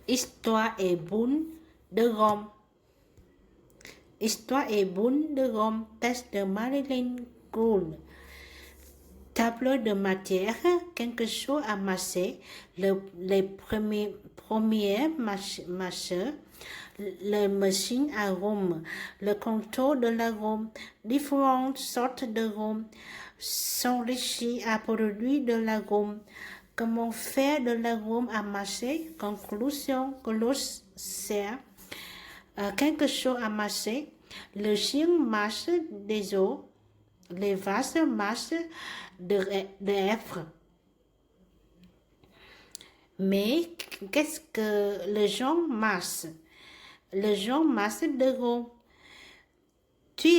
Histoire et boule de Rome. Histoire et boule de Rome. Texte de Marilyn Gould. Tableau de matière, quelque chose à masser, les premiers masseurs, les machines à rhum, le contrôle de l'arôme, différentes sortes de rhum, s'enrichit à produire de l'arôme. Comment faire de l'arôme à masser? Conclusion, glossaire. Quelque chose à masser, le chien masse des os, les vases massent de F. Mais qu'est-ce que le genre masse? Le genre masse de Rome. Tu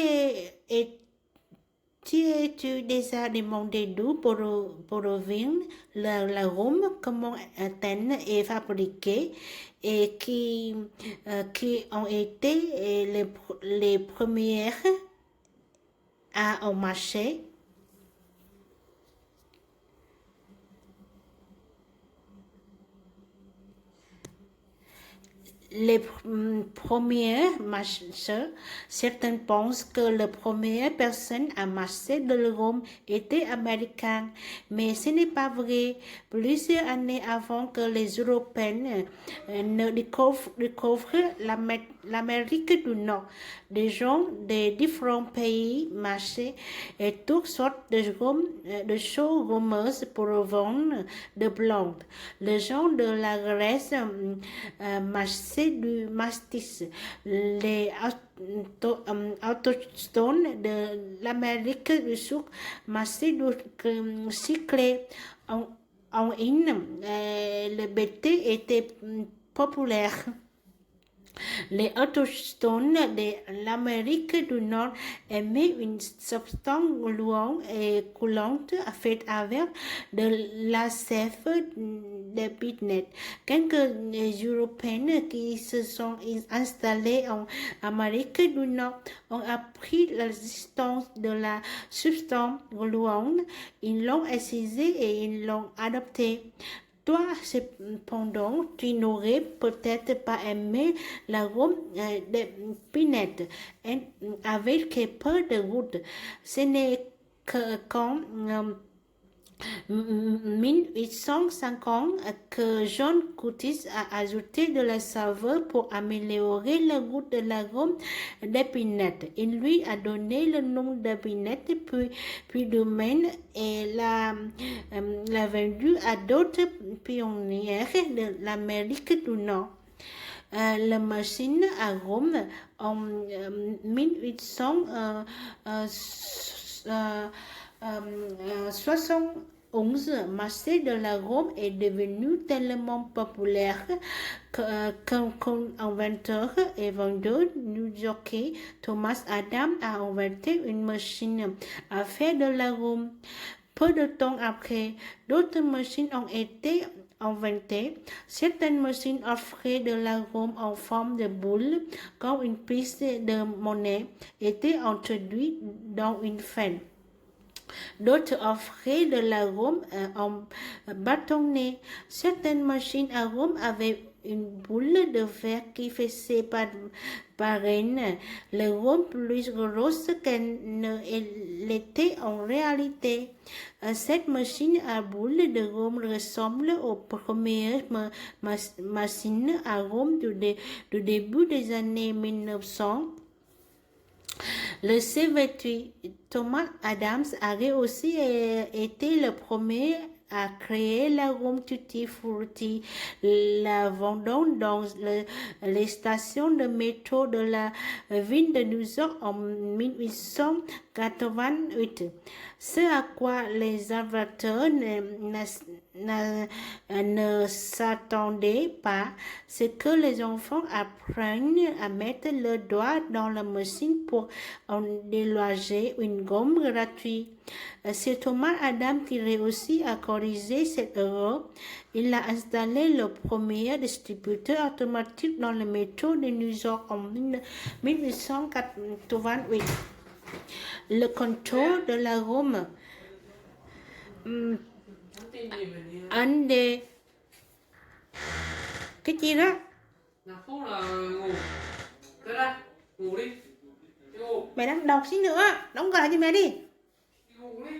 déjà demandé d'où provient la Rome, comment Athènes est fabriquée et qui ont été les premières à en marché? Les premiers marcheurs, certains pensent que la première personne à marcher de Rome était américaine, mais ce n'est pas vrai. Plusieurs années avant que les Européens ne découvrent l'Amérique du Nord, des gens de différents pays marchaient et toutes sortes de choses romeuses pour vendre de blondes. Les gens de la Grèce marchaient du mastis, les autochtones de l'Amérique du Sud marchaient du cyclé en Inde. Le BT était populaire. Les autochtones de l'Amérique du Nord aimaient une substance gluante et coulante faite avec de la sève de pinette. Quelques Européens qui se sont installés en Amérique du Nord ont appris l'existence de la substance gluante, ils l'ont excisée et ils l'ont adoptée. Toi, cependant, tu n'aurais peut-être pas aimé l'arôme de pinette avec peu de gouttes. Ce n'est que quand 1850 que John Curtis a ajouté de la saveur pour améliorer le goût de l'arôme d'épinette. Il lui a donné le nom d'épinette, puis domaine et l'a vendu à d'autres pionniers de l'Amérique du Nord. La machine à rhum en 1871, marché de la Rome est devenu tellement populaire qu'un inventeur et vendeur new-yorkais, Thomas Adam, a inventé une machine à faire de la Rome. Peu de temps après, d'autres machines ont été inventées. Certaines machines offraient de l'arôme en forme de boule, quand une pièce de monnaie était introduite dans une fête. D'autres offraient de l'arôme en bâtonnet. Certaines machines à rhum avaient une boule de verre qui faisait paraître le rhum plus grosse qu'elle ne l'était en réalité. Cette machine à boule de rhum ressemble aux premières machines à rhum du début des années 1900. Le CVT, Thomas Adams a aussi été le premier à créer l'arôme tutti frutti, la vendant dans les stations de métro de la ville de New York en 1888. Ce à quoi les inventeurs ne s'attendaient pas, c'est que les enfants apprennent à mettre le doigt dans la machine pour en déloger une gomme gratuite. C'est Thomas Adam qui réussit à corriger cette erreur. Il a installé le premier distributeur automatique dans le métro de New York en 1888. Le contrôle de l'arôme. Un des Cái gì đó? Nào không là ngủ. Tới đây, ngủ đi. Đi ngủ. Mẹ đang đọc xí nữa. Đóng cửa lại cho mẹ đi. Đi ngủ đi.